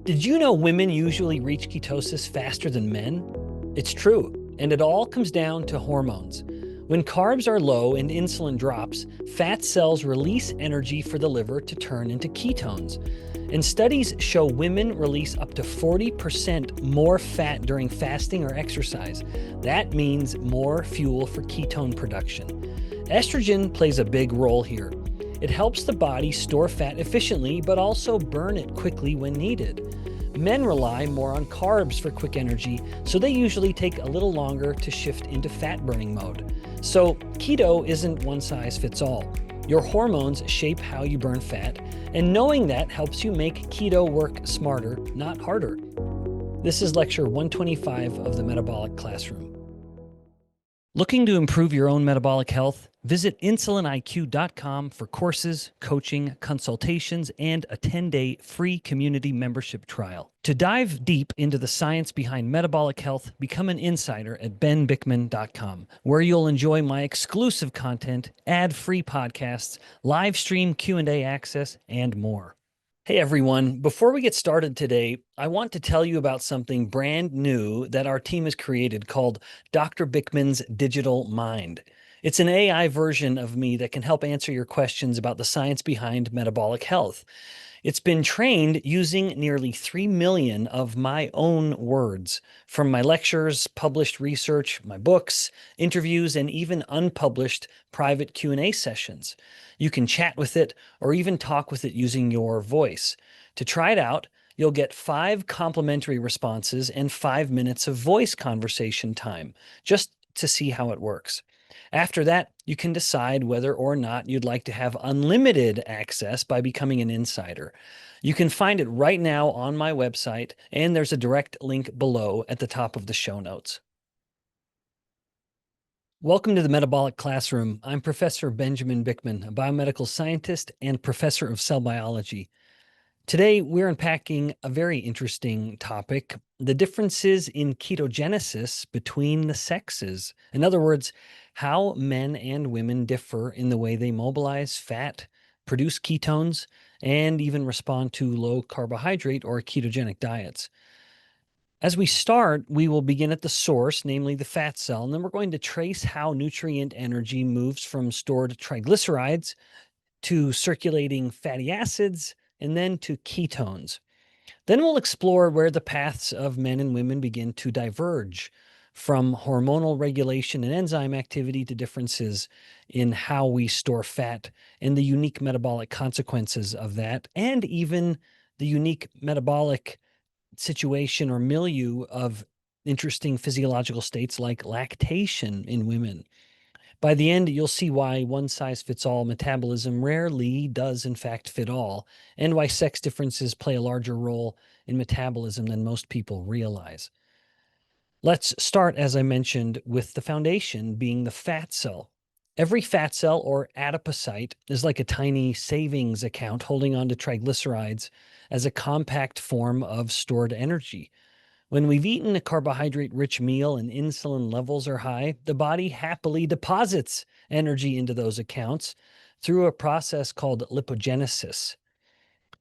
Did you know women usually reach ketosis faster than men? It's true, and it all comes down to hormones. When carbs are low and insulin drops, fat cells release energy for the liver to turn into ketones. And studies show women release up to 40% more fat during fasting or exercise. That means more fuel for ketone production. Estrogen plays a big role here. It helps the body store fat efficiently, but also burn it quickly when needed. Men rely more on carbs for quick energy, so they usually take a little longer to shift into fat burning mode. So, keto isn't one size fits all. Your hormones shape how you burn fat, and knowing that helps you make keto work smarter, not harder. This is lecture 125 of the Metabolic Classroom. Looking to improve your own metabolic health? Visit insuliniq.com for courses, coaching, consultations, and a 10-day free community membership trial. To dive deep into the science behind metabolic health, become an insider at benbikman.com, where you'll enjoy my exclusive content, ad-free podcasts, live stream Q&A access, and more. Hey everyone, before we get started today, I want to tell you about something brand new that our team has created called Dr. Bikman's Digital Mind. It's an AI version of me that can help answer your questions about the science behind metabolic health. It's been trained using nearly 3 million of my own words from my lectures, published research, my books, interviews, and even unpublished private Q&A sessions. You can chat with it or even talk with it using your voice. To try it out, you'll get 5 complimentary responses and 5 minutes of voice conversation time, just to see how it works. After that, you can decide whether or not you'd like to have unlimited access by becoming an insider. You can find it right now on my website, and there's a direct link below at the top of the show notes. Welcome to the Metabolic Classroom. I'm Professor Benjamin Bikman, a biomedical scientist and professor of cell biology. Today, we're unpacking a very interesting topic, the differences in ketogenesis between the sexes. In other words, how men and women differ in the way they mobilize fat, produce ketones, and even respond to low carbohydrate or ketogenic diets. As we start, we will begin at the source, namely the fat cell, and then we're going to trace how nutrient energy moves from stored triglycerides to circulating fatty acids, and then to ketones. Then we'll explore where the paths of men and women begin to diverge, from hormonal regulation and enzyme activity to differences in how we store fat and the unique metabolic consequences of that, and even the unique metabolic situation or milieu of interesting physiological states like lactation in women. By the end, you'll see why one-size-fits-all metabolism rarely does, in fact, fit all, and why sex differences play a larger role in metabolism than most people realize. Let's start, as I mentioned, with the foundation being the fat cell. Every fat cell, or adipocyte, is like a tiny savings account holding on to triglycerides as a compact form of stored energy. When we've eaten a carbohydrate-rich meal and insulin levels are high, the body happily deposits energy into those accounts through a process called lipogenesis.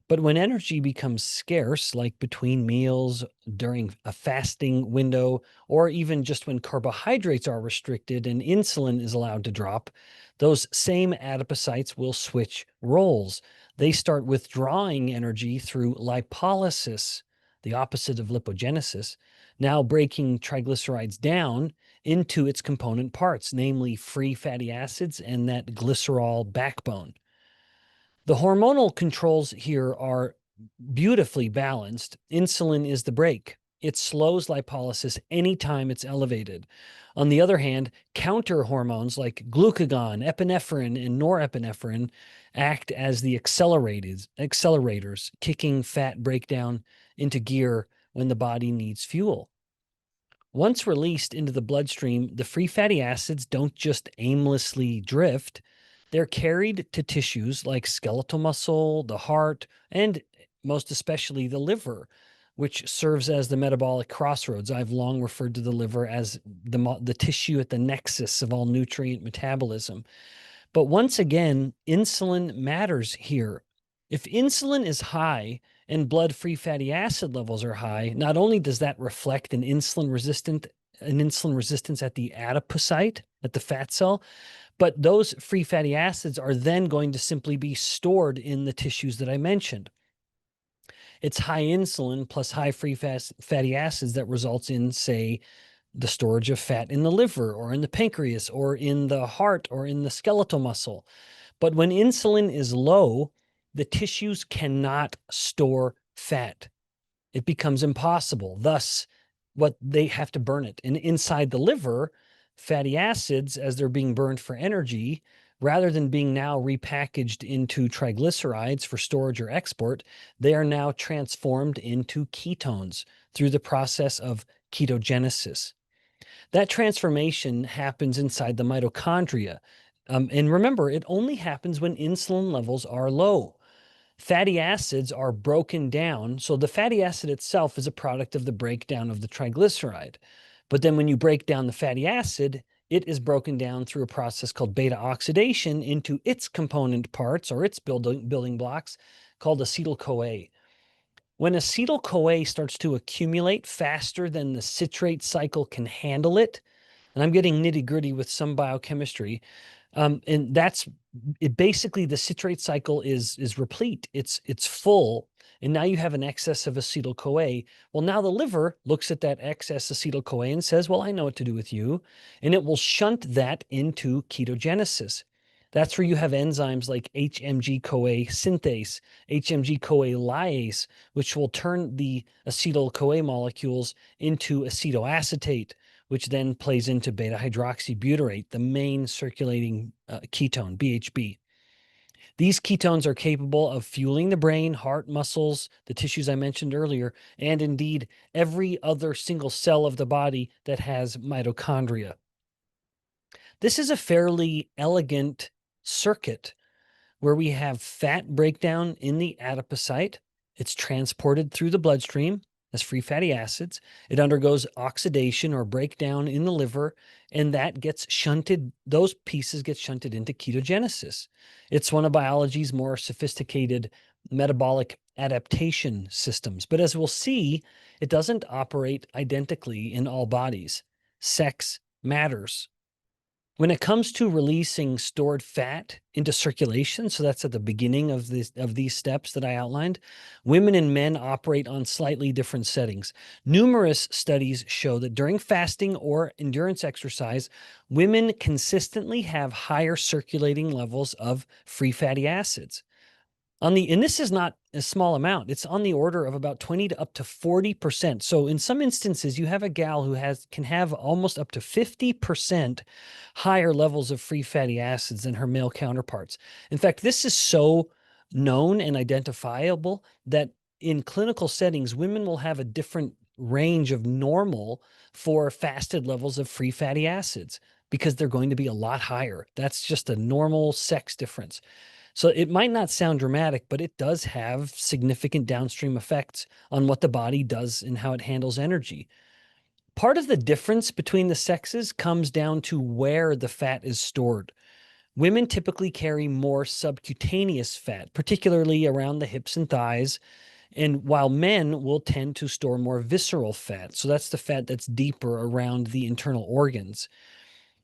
But when energy becomes scarce, like between meals, during a fasting window, or even just when carbohydrates are restricted and insulin is allowed to drop, those same adipocytes will switch roles. They start withdrawing energy through lipolysis, the opposite of lipogenesis, now breaking triglycerides down into its component parts, namely free fatty acids and that glycerol backbone. The hormonal controls here are beautifully balanced. Insulin is the brake. It slows lipolysis anytime it's elevated. On the other hand, counter hormones like glucagon, epinephrine, and norepinephrine act as the accelerators, kicking fat breakdown into gear when the body needs fuel. Once released into the bloodstream, the free fatty acids don't just aimlessly drift. They're carried to tissues like skeletal muscle, the heart, and most especially the liver, which serves as the metabolic crossroads. I've long referred to the liver as the tissue at the nexus of all nutrient metabolism. But once again, insulin matters here. If insulin is high, and blood-free fatty acid levels are high, not only does that reflect an insulin resistance at the adipocyte, at the fat cell, but those free fatty acids are then going to simply be stored in the tissues that I mentioned. It's high insulin plus high free fatty acids that results in, say, the storage of fat in the liver or in the pancreas or in the heart or in the skeletal muscle. But when insulin is low, the tissues cannot store fat. It becomes impossible. Thus, what they have to burn it. And inside the liver, fatty acids, as they're being burned for energy, rather than being now repackaged into triglycerides for storage or export, they are now transformed into ketones through the process of ketogenesis. That transformation happens inside the mitochondria. And remember, it only happens when insulin levels are low. Fatty acids are broken down. So the fatty acid itself is a product of the breakdown of the triglyceride. But then when you break down the fatty acid, it is broken down through a process called beta-oxidation into its component parts or its building blocks called acetyl-CoA. When acetyl-CoA starts to accumulate faster than the citrate cycle can handle it, and I'm getting nitty-gritty with some biochemistry, and that's it. Basically, the citrate cycle is replete. It's full, and now you have an excess of acetyl-CoA. Well, now the liver looks at that excess acetyl-CoA and says, "Well, I know what to do with you," and it will shunt that into ketogenesis. That's where you have enzymes like HMG-CoA synthase, HMG-CoA lyase, which will turn the acetyl-CoA molecules into acetoacetate, which then plays into beta-hydroxybutyrate, the main circulating ketone, BHB. These ketones are capable of fueling the brain, heart, muscles, the tissues I mentioned earlier, and indeed every other single cell of the body that has mitochondria. This is a fairly elegant circuit where we have fat breakdown in the adipocyte. It's transported through the bloodstream as free fatty acids. It undergoes oxidation or breakdown in the liver, and that gets shunted, those pieces get shunted into ketogenesis. It's one of biology's more sophisticated metabolic adaptation systems. But as we'll see, it doesn't operate identically in all bodies. Sex matters. When it comes to releasing stored fat into circulation, so that's at the beginning of these steps that I outlined, women and men operate on slightly different settings. Numerous studies show that during fasting or endurance exercise, women consistently have higher circulating levels of free fatty acids. And this is not a small amount. It's on the order of about 20 to up to 40%. So in some instances, you have a gal who can have almost up to 50% higher levels of free fatty acids than her male counterparts. In fact, this is so known and identifiable that in clinical settings, women will have a different range of normal for fasted levels of free fatty acids because they're going to be a lot higher. That's just a normal sex difference. So it might not sound dramatic, but it does have significant downstream effects on what the body does and how it handles energy. Part of the difference between the sexes comes down to where the fat is stored. Women typically carry more subcutaneous fat, particularly around the hips and thighs, and while men will tend to store more visceral fat. So that's the fat that's deeper around the internal organs.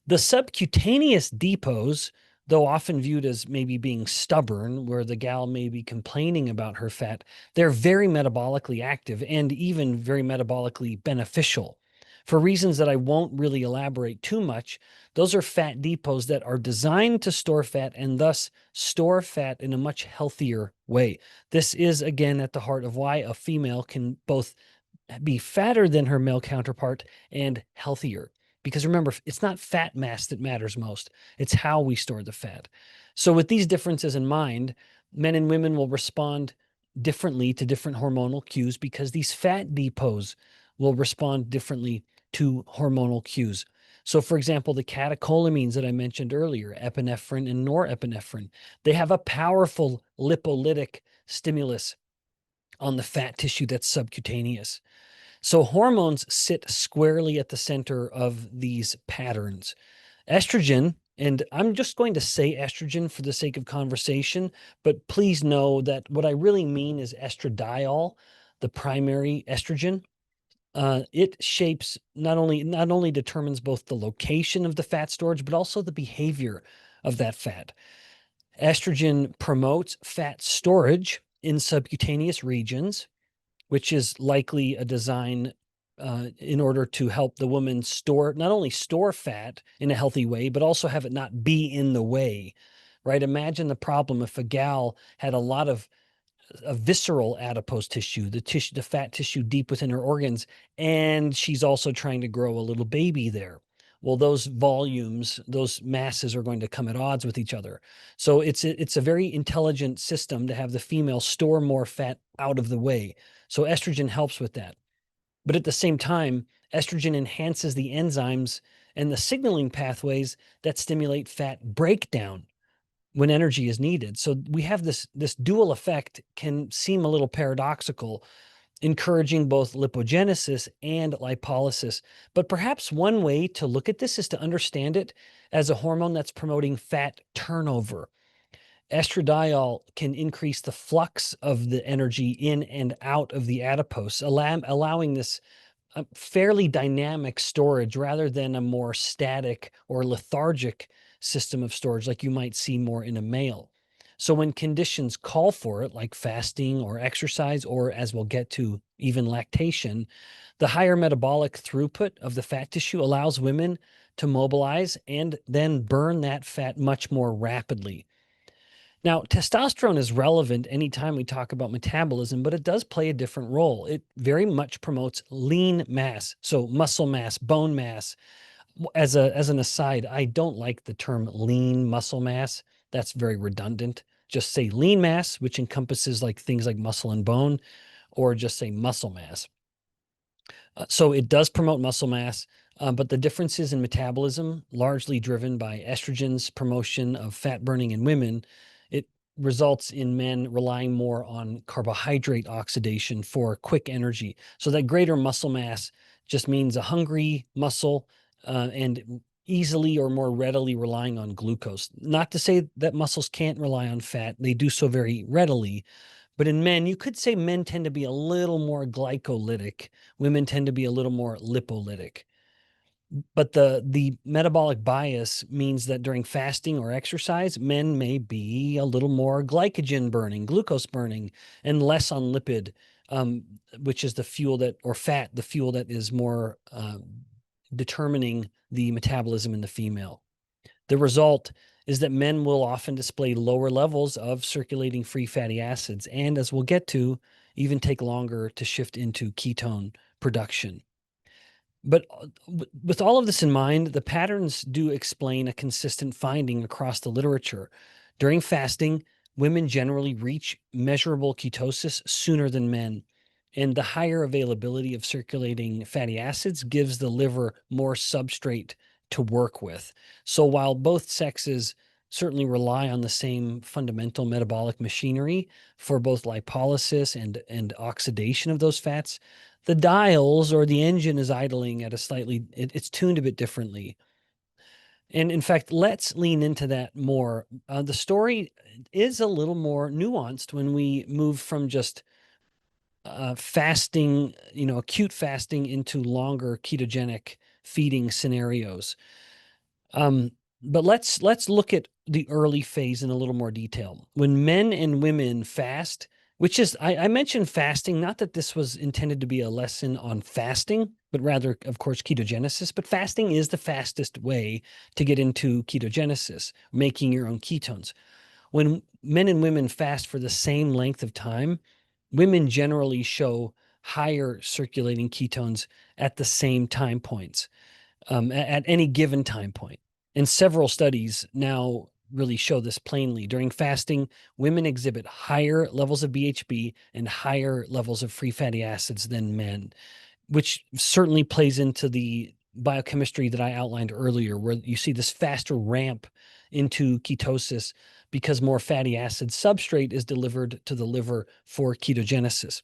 The subcutaneous depots, though often viewed as maybe being stubborn, where the gal may be complaining about her fat, they're very metabolically active and even very metabolically beneficial. For reasons that I won't really elaborate too much, those are fat depots that are designed to store fat and thus store fat in a much healthier way. This is, again, at the heart of why a female can both be fatter than her male counterpart and healthier. Because remember, it's not fat mass that matters most. It's how we store the fat. So with these differences in mind, men and women will respond differently to different hormonal cues because these fat depots will respond differently to hormonal cues. So for example, the catecholamines that I mentioned earlier, epinephrine and norepinephrine, they have a powerful lipolytic stimulus on the fat tissue that's subcutaneous. So hormones sit squarely at the center of these patterns. Estrogen And I'm just going to say estrogen for the sake of conversation, but please know that what I really mean is estradiol, the primary estrogen. It shapes not only determines both the location of the fat storage, but also the behavior of that fat. Estrogen promotes fat storage in subcutaneous regions, which is likely a design in order to help the woman not only store fat in a healthy way, but also have it not be in the way, right? Imagine the problem if a gal had a lot of visceral adipose tissue, the fat tissue deep within her organs, and she's also trying to grow a little baby there. Well, those volumes, those masses are going to come at odds with each other. So it's a very intelligent system to have the female store more fat out of the way. So estrogen helps with that. But at the same time, estrogen enhances the enzymes and the signaling pathways that stimulate fat breakdown when energy is needed. So we have this dual effect, can seem a little paradoxical, encouraging both lipogenesis and lipolysis. But perhaps one way to look at this is to understand it as a hormone that's promoting fat turnover. Estradiol can increase the flux of the energy in and out of the adipose, allowing this fairly dynamic storage rather than a more static or lethargic system of storage like you might see more in a male. So when conditions call for it, like fasting or exercise, or as we'll get to, even lactation, the higher metabolic throughput of the fat tissue allows women to mobilize and then burn that fat much more rapidly. Now, testosterone is relevant anytime we talk about metabolism, but it does play a different role. It very much promotes lean mass, so muscle mass, bone mass. As an aside, I don't like the term lean muscle mass. That's very redundant. Just say lean mass, which encompasses like things like muscle and bone, or just say muscle mass. So it does promote muscle mass, but the differences in metabolism, largely driven by estrogen's promotion of fat burning in women, it results in men relying more on carbohydrate oxidation for quick energy. So that greater muscle mass just means a hungry muscle and easily or more readily relying on glucose. Not to say that muscles can't rely on fat, they do so very readily, but in men, you could say men tend to be a little more glycolytic. Women tend to be a little more lipolytic. But the metabolic bias means that during fasting or exercise, men may be a little more glycogen burning, glucose burning, and less on lipid, which is the fuel that, or fat, the fuel that is more determining the metabolism in the female. The result is that men will often display lower levels of circulating free fatty acids, and as we'll get to, even take longer to shift into ketone production. But with all of this in mind, the patterns do explain a consistent finding across the literature. During fasting, women generally reach measurable ketosis sooner than men, and the higher availability of circulating fatty acids gives the liver more substrate to work with. So while both sexes certainly rely on the same fundamental metabolic machinery for both lipolysis and oxidation of those fats, the dials or the engine is idling at a it's tuned a bit differently. And in fact, let's lean into that more. The story is a little more nuanced when we move from just fasting, acute fasting into longer ketogenic feeding scenarios. But let's look at the early phase in a little more detail. When men and women fast, which is I mentioned fasting, not that this was intended to be a lesson on fasting, but rather, of course, ketogenesis. But fasting is the fastest way to get into ketogenesis, making your own ketones. When men and women fast for the same length of time, women generally show higher circulating ketones at the same time points, at any given time point. And several studies now really show this plainly. During fasting, women exhibit higher levels of BHB and higher levels of free fatty acids than men, which certainly plays into the biochemistry that I outlined earlier, where you see this faster ramp into ketosis because more fatty acid substrate is delivered to the liver for ketogenesis.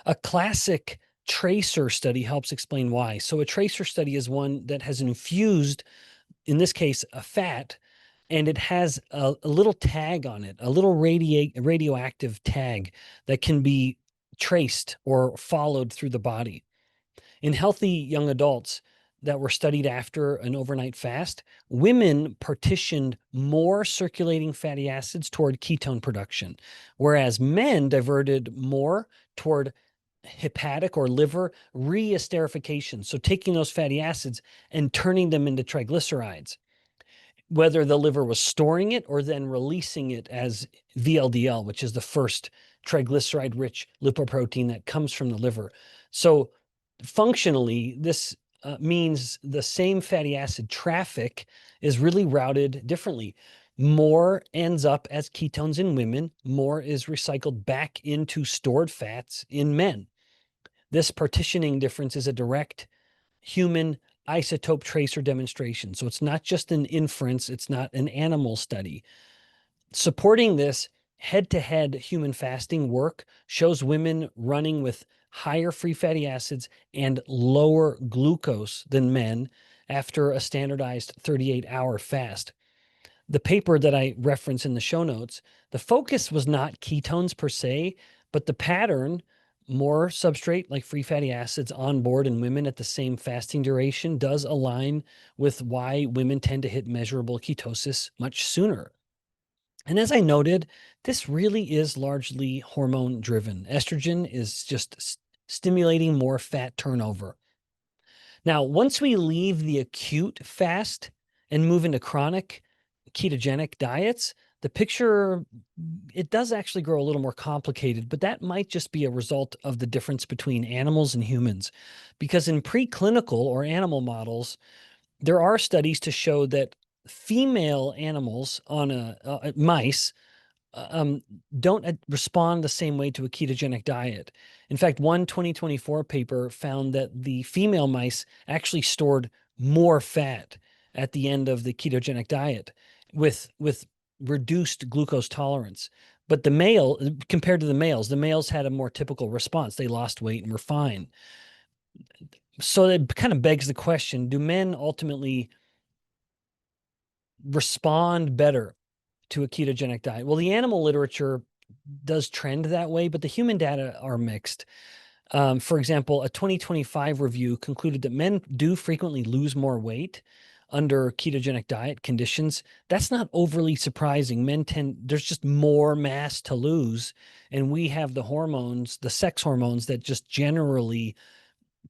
A classic tracer study helps explain why. So a tracer study is one that has infused in this case, a fat, and it has a little tag on it, a little radioactive tag that can be traced or followed through the body. In healthy young adults that were studied after an overnight fast, women partitioned more circulating fatty acids toward ketone production, whereas men diverted more toward hepatic or liver re-esterification. So taking those fatty acids and turning them into triglycerides, whether the liver was storing it or then releasing it as VLDL, which is the first triglyceride-rich lipoprotein that comes from the liver. So functionally, this means the same fatty acid traffic is really routed differently. More ends up as ketones in women, more is recycled back into stored fats in men. This partitioning difference is a direct human isotope tracer demonstration. So it's not just an inference, it's not an animal study. Supporting this head-to-head human fasting work shows women running with higher free fatty acids and lower glucose than men after a standardized 38-hour fast. The paper that I reference in the show notes, the focus was not ketones per se, but the pattern, more substrate like free fatty acids on board in women at the same fasting duration, does align with why women tend to hit measurable ketosis much sooner. And as I noted, this really is largely hormone driven. Estrogen is just stimulating more fat turnover. Now, once we leave the acute fast and move into chronic ketogenic diets, the picture, it does actually grow a little more complicated, but that might just be a result of the difference between animals and humans. Because in preclinical or animal models, there are studies to show that female animals on mice um, don't respond the same way to a ketogenic diet. In fact, one 2024 paper found that the female mice actually stored more fat at the end of the ketogenic diet with reduced glucose tolerance. But compared to the males had a more typical response. They lost weight and were fine. So it kind of begs the question, do men ultimately respond better to a ketogenic diet? Well, the animal literature does trend that way, but the human data are mixed. For example, a 2025 review concluded that men do frequently lose more weight under ketogenic diet conditions. That's not overly surprising. There's just more mass to lose, and we have the hormones, the sex hormones that just generally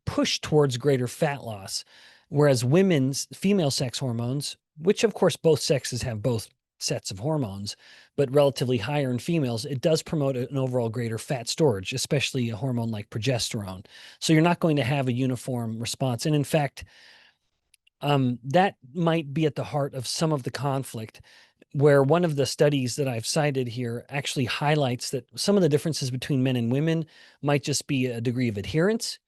push towards greater fat loss. Whereas women's female sex hormones, which of course both sexes have both sets of hormones, but relatively higher in females, it does promote an overall greater fat storage, especially a hormone like progesterone. So you're not going to have a uniform response. And in fact, that might be at the heart of some of the conflict, where one of the studies that I've cited here actually highlights that some of the differences between men and women might just be a degree of adherence,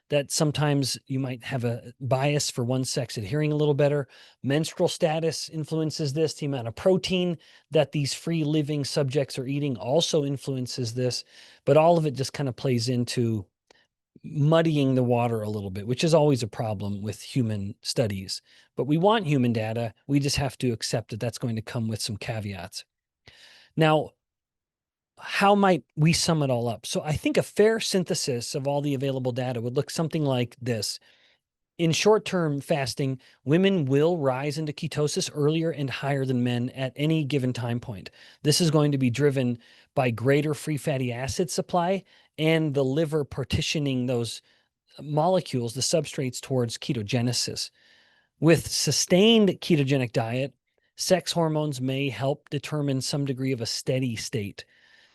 that sometimes you might have a bias for one sex adhering a little better. Menstrual status influences this. The amount of protein that these free living subjects are eating also influences this. But all of it just kind of plays into muddying the water a little bit, which is always a problem with human studies. But we want human data. We just have to accept that that's going to come with some caveats. Now, how might we sum it all up? So I think a fair synthesis of all the available data would look something like this. In short-term fasting, women will rise into ketosis earlier and higher than men at any given time point. This is going to be driven by greater free fatty acid supply and the liver partitioning those molecules, the substrates, towards ketogenesis. With sustained ketogenic diet, sex hormones may help determine some degree of a steady state.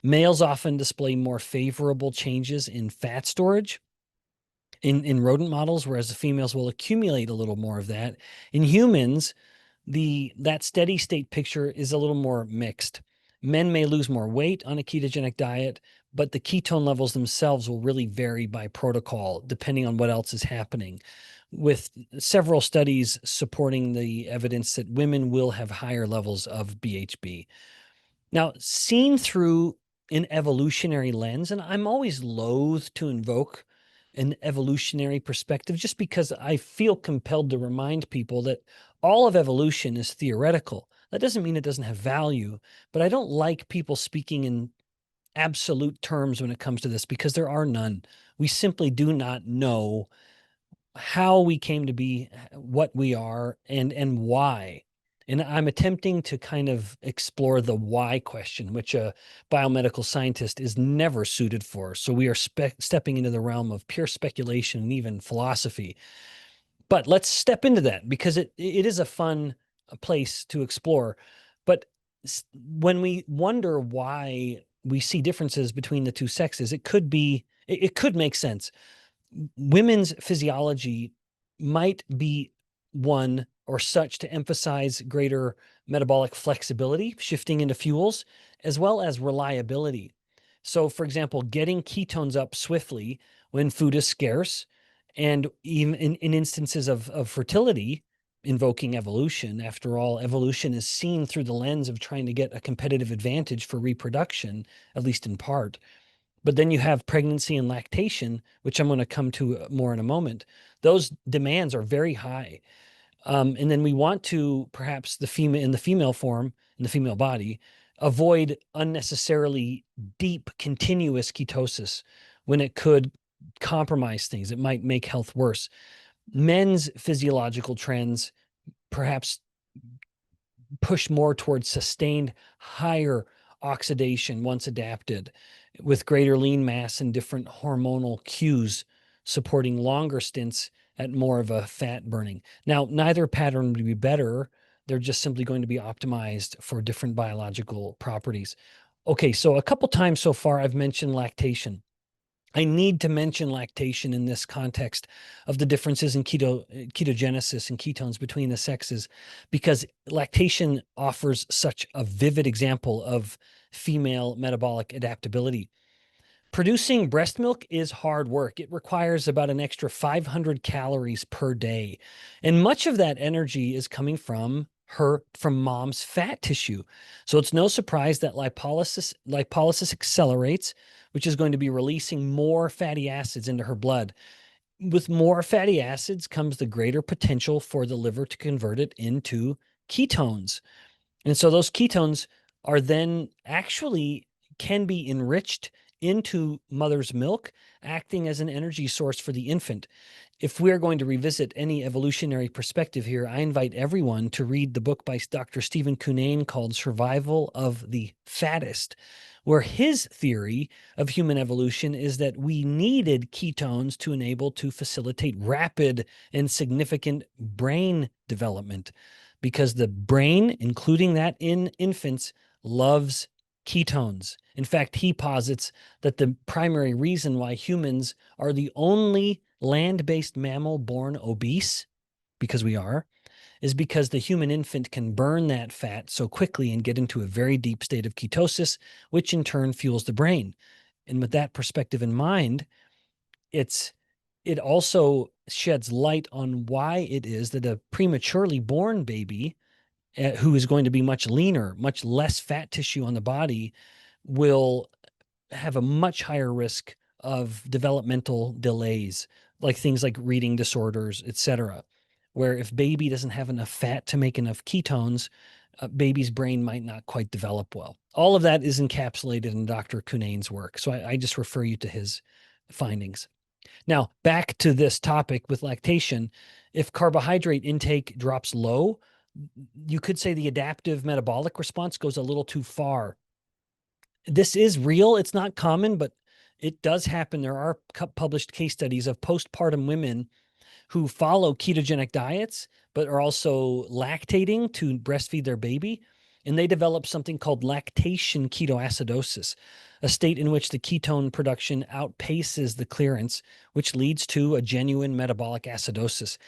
Males often display more favorable changes in fat storage in rodent models, whereas the females will accumulate a little more of that. In humans, that steady state picture is a little more mixed. Men may lose more weight on a ketogenic diet, but the ketone levels themselves will really vary by protocol depending on what else is happening, with several studies supporting the evidence that women will have higher levels of BHB. Now, seen through an evolutionary lens, and I'm always loath to invoke an evolutionary perspective, just because I feel compelled to remind people that all of evolution is theoretical. That doesn't mean it doesn't have value, but I don't like people speaking in absolute terms when it comes to this, because there are none. We simply do not know how we came to be what we are, and why. And I'm attempting to kind of explore the why question, which a biomedical scientist is never suited for. So we are stepping into the realm of pure speculation and even philosophy. But let's step into that, because it is a fun place to explore. But when we wonder why we see differences between the two sexes, it could make sense. Women's physiology might be one or such to emphasize greater metabolic flexibility, shifting into fuels, as well as reliability. So, for example, getting ketones up swiftly when food is scarce, and even in instances of fertility, invoking evolution. After all, evolution is seen through the lens of trying to get a competitive advantage for reproduction, at least in part. But then you have pregnancy and lactation, which I'm going to come to more in a moment. Those demands are very high. And then we want to, perhaps in the female form, in the female body, avoid unnecessarily deep, continuous ketosis when it could compromise things. It might make health worse. Men's physiological trends perhaps push more towards sustained higher oxidation once adapted, with greater lean mass and different hormonal cues supporting longer stints at more of a fat burning. Now, neither pattern would be better. They're just simply going to be optimized for different biological properties. Okay, so a couple times so far I've mentioned lactation. I need to mention lactation in this context of the differences in ketogenesis and ketones between the sexes, because lactation offers such a vivid example of female metabolic adaptability. Producing breast milk is hard work. It requires about an extra 500 calories per day. And much of that energy is coming from mom's fat tissue. So it's no surprise that lipolysis accelerates, which is going to be releasing more fatty acids into her blood. With more fatty acids comes the greater potential for the liver to convert it into ketones. And so those ketones are then actually can be enriched into mother's milk, acting as an energy source for the infant. If we're going to revisit any evolutionary perspective here, I invite everyone to read the book by Dr. Stephen Cunnane called Survival of the Fattest, where his theory of human evolution is that we needed ketones to facilitate rapid and significant brain development, because the brain, including that in infants, loves ketones. In fact, he posits that the primary reason why humans are the only land-based mammal born obese, because we are, is because the human infant can burn that fat so quickly and get into a very deep state of ketosis, which in turn fuels the brain. And with that perspective in mind, it also sheds light on why it is that a prematurely born baby, who is going to be much leaner, much less fat tissue on the body, will have a much higher risk of developmental delays, like things like reading disorders, etc. Where if baby doesn't have enough fat to make enough ketones, baby's brain might not quite develop well. All of that is encapsulated in Dr. Cunnane's work. So I just refer you to his findings. Now, back to this topic with lactation. If carbohydrate intake drops low, you could say the adaptive metabolic response goes a little too far. This is real. It's not common, but it does happen. There are published case studies of postpartum women who follow ketogenic diets, but are also lactating to breastfeed their baby. And they develop something called lactation ketoacidosis, a state in which the ketone production outpaces the clearance, which leads to a genuine metabolic acidosis.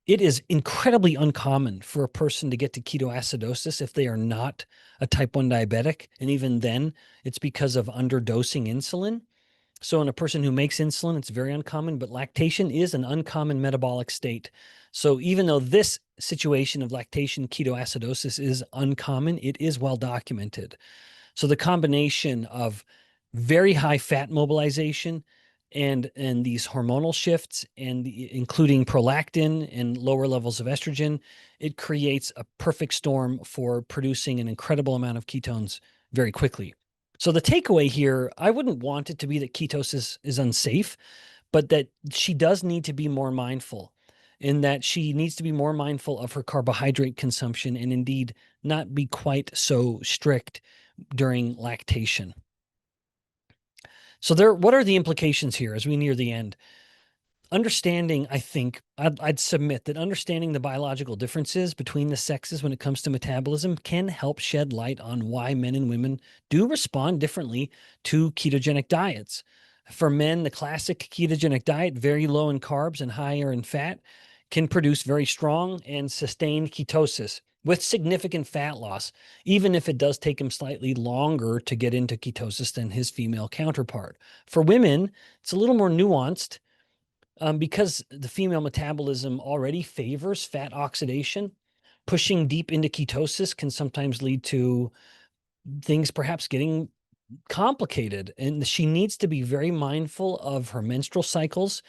It is incredibly uncommon for a person to get to ketoacidosis if they are not a type 1 diabetic. And even then, it's because of underdosing insulin. So in a person who makes insulin, it's very uncommon, but lactation is an uncommon metabolic state. So even though this situation of lactation ketoacidosis is uncommon, it is well documented. So the combination of very high fat mobilization and these hormonal shifts and including prolactin and lower levels of estrogen, it creates a perfect storm for producing an incredible amount of ketones very quickly. So the takeaway here, I wouldn't want it to be that ketosis is unsafe, but that she does need to be more mindful, in that she needs to be more mindful of her carbohydrate consumption and indeed not be quite so strict during lactation. So what are the implications here as we near the end? Understanding, I think, I'd submit that understanding the biological differences between the sexes when it comes to metabolism can help shed light on why men and women do respond differently to ketogenic diets. For men, the classic ketogenic diet, very low in carbs and higher in fat, can produce very strong and sustained ketosis with significant fat loss, even if it does take him slightly longer to get into ketosis than his female counterpart. For women, it's a little more nuanced. Because the female metabolism already favors fat oxidation, pushing deep into ketosis can sometimes lead to things perhaps getting complicated. And she needs to be very mindful of her menstrual cycles,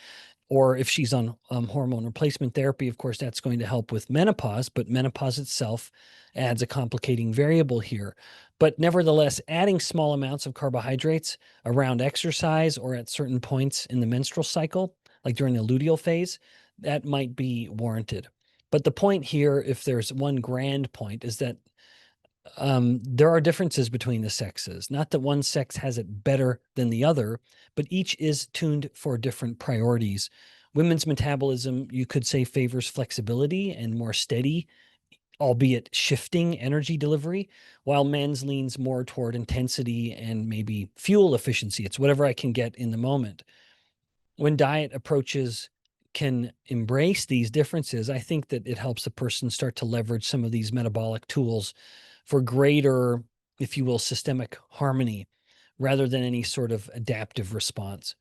or if she's on hormone replacement therapy, of course, that's going to help with menopause, but menopause itself adds a complicating variable here. But nevertheless, adding small amounts of carbohydrates around exercise or at certain points in the menstrual cycle, like during the luteal phase, that might be warranted. But the point here, if there's one grand point, is that there are differences between the sexes. Not that one sex has it better than the other, but each is tuned for different priorities. Women's metabolism, you could say, favors flexibility and more steady, albeit shifting energy delivery, while men's leans more toward intensity and maybe fuel efficiency. It's whatever I can get in the moment. When diet approaches can embrace these differences, I think that it helps a person start to leverage some of these metabolic tools for greater, if you will, systemic harmony rather than any sort of adaptive response.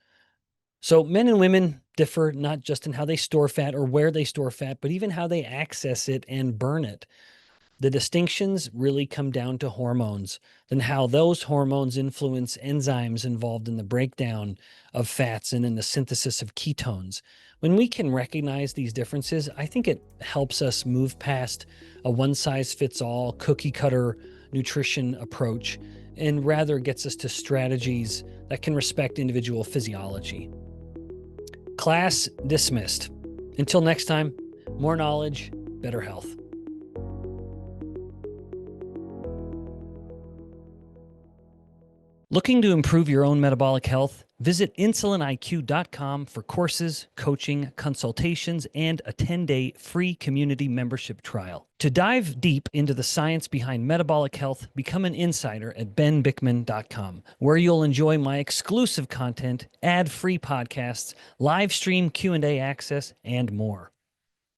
So men and women differ not just in how they store fat or where they store fat, but even how they access it and burn it. The distinctions really come down to hormones and how those hormones influence enzymes involved in the breakdown of fats and in the synthesis of ketones. When we can recognize these differences, I think it helps us move past a one-size-fits-all cookie-cutter nutrition approach and rather gets us to strategies that can respect individual physiology. Class dismissed. Until next time, more knowledge, better health. Looking to improve your own metabolic health? Visit insuliniq.com for courses, coaching, consultations, and a 10-day free community membership trial. To dive deep into the science behind metabolic health, become an insider at benbikman.com, where you'll enjoy my exclusive content, ad-free podcasts, live stream Q&A access, and more.